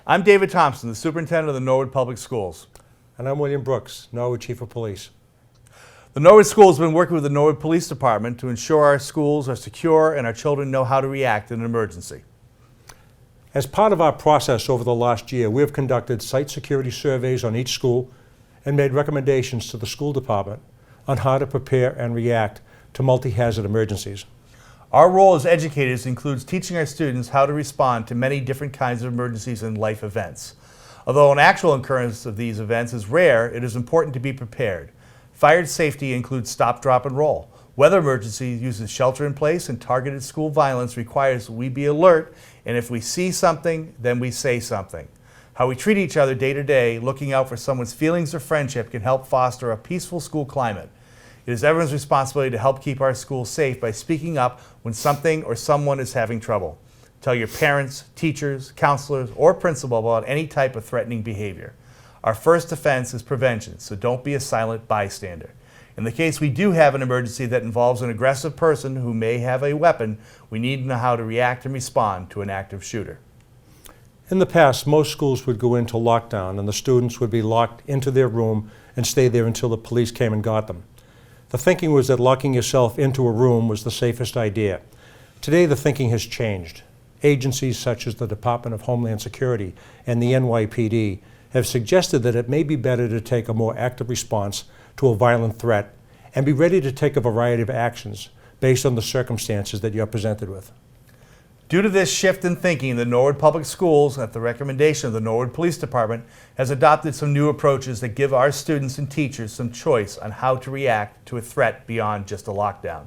I'm David Thompson, the Superintendent of the Norwood Public Schools. And I'm William Brooks, Norwood Chief of Police. The Norwood Schools have been working with the Norwood Police Department to ensure our schools are secure and our children know how to react in an emergency. As part of our process over the last year, we have conducted site security surveys on each school and made recommendations to the school department on how to prepare and react to multi-hazard emergencies. Our role as educators includes teaching our students how to respond to many different kinds of emergencies and life events. Although an actual occurrence of these events is rare, it is important to be prepared. Fire safety includes stop, drop, and roll. Weather emergency uses shelter in place, and targeted school violence requires we be alert, and if we see something, then we say something. How we treat each other day to day, looking out for someone's feelings or friendship, can help foster a peaceful school climate. It is everyone's responsibility to help keep our schools safe by speaking up when something or someone is having trouble. Tell your parents, teachers, counselors, or principal about any type of threatening behavior. Our first defense is prevention, so don't be a silent bystander. In the case we do have an emergency that involves an aggressive person who may have a weapon, we need to know how to react and respond to an active shooter. In the past, most schools would go into lockdown and the students would be locked into their room and stay there until the police came and got them. The thinking was that locking yourself into a room was the safest idea. Today, the thinking has changed. Agencies such as the Department of Homeland Security and the NYPD have suggested that it may be better to take a more active response to a violent threat and be ready to take a variety of actions based on the circumstances that you're presented with. Due to this shift in thinking, the Norwood Public Schools, at the recommendation of the Norwood Police Department, has adopted some new approaches that give our students and teachers some choice on how to react to a threat beyond just a lockdown.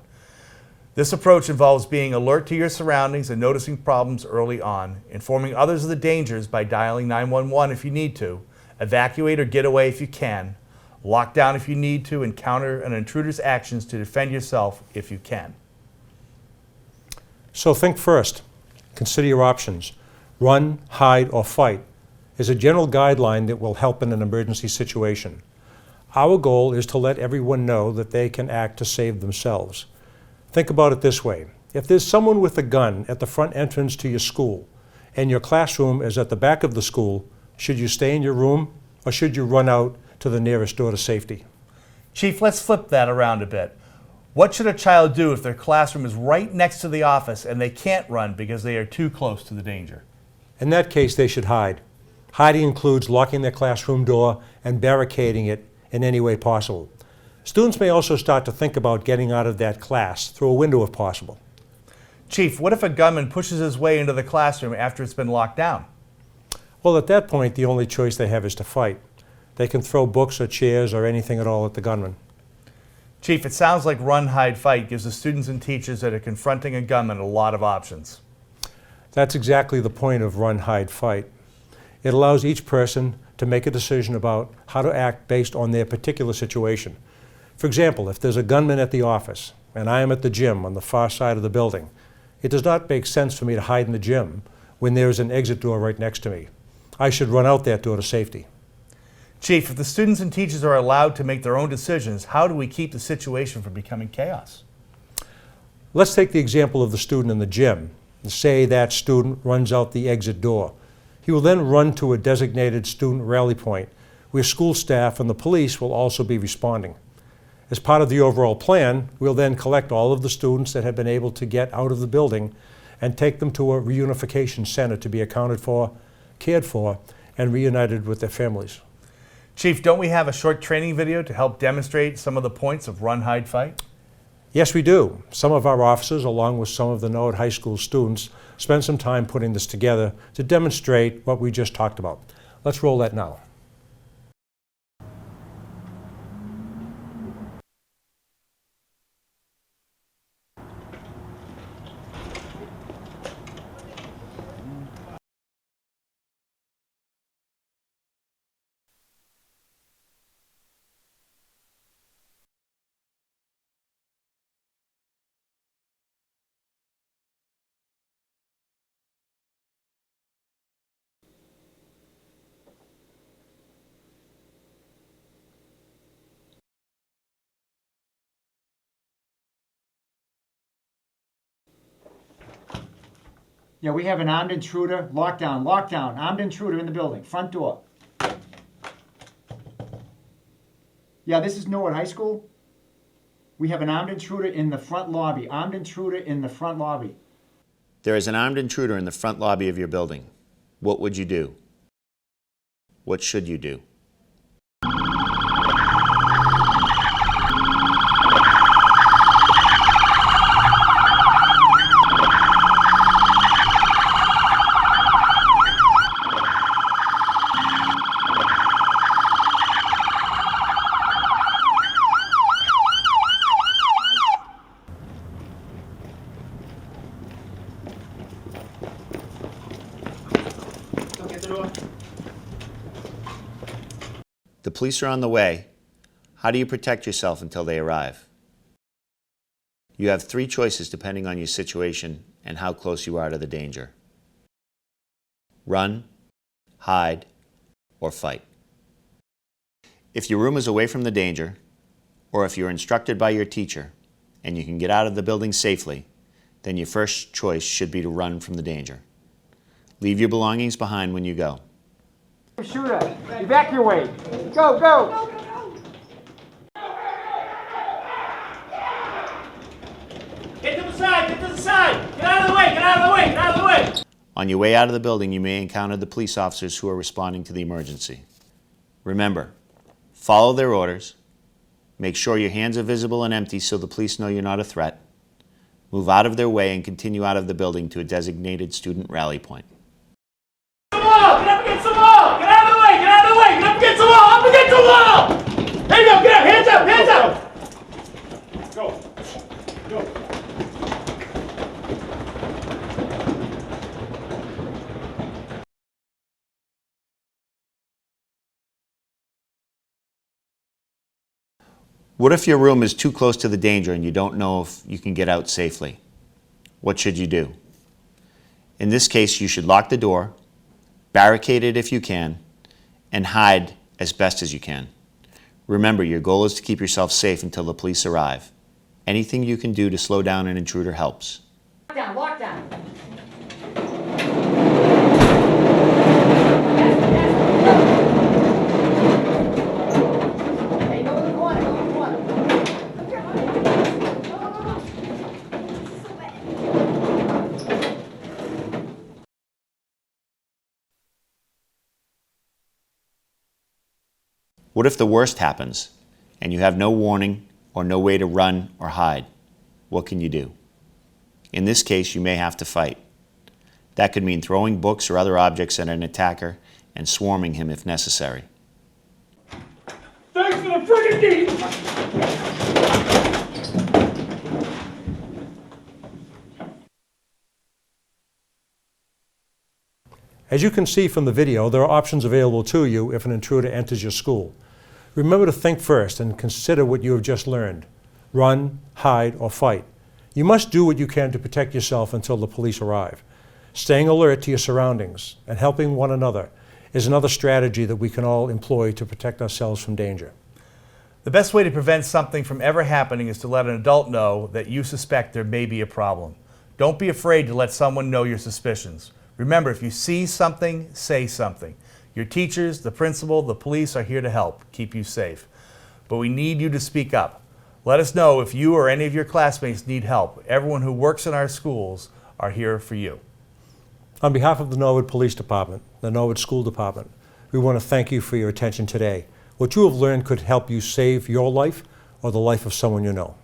This approach involves being alert to your surroundings and noticing problems early on, informing others of the dangers by dialing 911 if you need to, evacuate or get away if you can, lock down if you need to, and counter an intruder's actions to defend yourself if you can. So think first. Consider your options. Run, hide, or fight is a general guideline that will help in an emergency situation. Our goal is to let everyone know that they can act to save themselves. Think about it this way. If there's someone with a gun at the front entrance to your school and your classroom is at the back of the school, should you stay in your room or should you run out to the nearest door to safety? Chief, let's flip that around a bit. What should a child do if their classroom is right next to the office and they can't run because they are too close to the danger? In that case, they should hide. Hiding includes locking their classroom door and barricading it in any way possible. Students may also start to think about getting out of that class through a window if possible. Chief, what if a gunman pushes his way into the classroom after it's been locked down? Well, at that point, the only choice they have is to fight. They can throw books or chairs or anything at all at the gunman. Chief, it sounds like run, hide, fight gives the students and teachers that are confronting a gunman a lot of options. That's exactly the point of run, hide, fight. It allows each person to make a decision about how to act based on their particular situation. For example, if there's a gunman at the office and I am at the gym on the far side of the building, it does not make sense for me to hide in the gym when there is an exit door right next to me. I should run out that door to safety. Chief, if the students and teachers are allowed to make their own decisions, how do we keep the situation from becoming chaos? Let's take the example of the student in the gym. Say that student runs out the exit door. He will then run to a designated student rally point where school staff and the police will also be responding. As part of the overall plan, we'll then collect all of the students that have been able to get out of the building and take them to a reunification center to be accounted for, cared for, and reunited with their families. Chief, don't we have a short training video to help demonstrate some of the points of run, hide, fight? Yes, we do. Some of our officers, along with some of the Norwood High School students, spent some time putting this together to demonstrate what we just talked about. Let's roll that now. Yeah, we have an armed intruder. Lockdown, lockdown. Armed intruder in the building. Front door. Yeah, this is Norwood High School. We have an armed intruder in the front lobby. Armed intruder in the front lobby. There is an armed intruder in the front lobby of your building. What would you do? What should you do? The police are on the way. How do you protect yourself until they arrive? You have 3 choices depending on your situation and how close you are to the danger. Run, hide, or fight. If your room is away from the danger, or if you're instructed by your teacher and you can get out of the building safely, then your first choice should be to run from the danger. Leave your belongings behind when you go. Shooter, evacuate. Go, go. Get to the side, get to the side. Get out of the way, get out of the way, get out of the way. On your way out of the building, you may encounter the police officers who are responding to the emergency. Remember, follow their orders. Make sure your hands are visible and empty so the police know you're not a threat. Move out of their way and continue out of the building to a designated student rally point. Get up against the wall! Get out of the way! Get out of the way! Get up against the wall! Up against the wall! There you go! Get up! Hands up! Hands up! Go! Go! What if your room is too close to the danger and you don't know if you can get out safely? What should you do? In this case, you should lock the door, barricade it if you can, and hide as best as you can. Remember, your goal is to keep yourself safe until the police arrive. Anything you can do to slow down an intruder helps. Lockdown, lockdown. Hey, go in the corner, go in the corner. What if the worst happens and you have no warning or no way to run or hide? What can you do? In this case, you may have to fight. That could mean throwing books or other objects at an attacker and swarming him if necessary. Thanks for the friggin' deed! As you can see from the video, there are options available to you if an intruder enters your school. Remember to think first and consider what you have just learned. Run, hide, or fight. You must do what you can to protect yourself until the police arrive. Staying alert to your surroundings and helping one another is another strategy that we can all employ to protect ourselves from danger. The best way to prevent something from ever happening is to let an adult know that you suspect there may be a problem. Don't be afraid to let someone know your suspicions. Remember, if you see something, say something. Your teachers, the principal, the police are here to help keep you safe. But we need you to speak up. Let us know if you or any of your classmates need help. Everyone who works in our schools are here for you. On behalf of the Norwood Police Department, the Norwood School Department, we want to thank you for your attention today. What you have learned could help you save your life or the life of someone you know.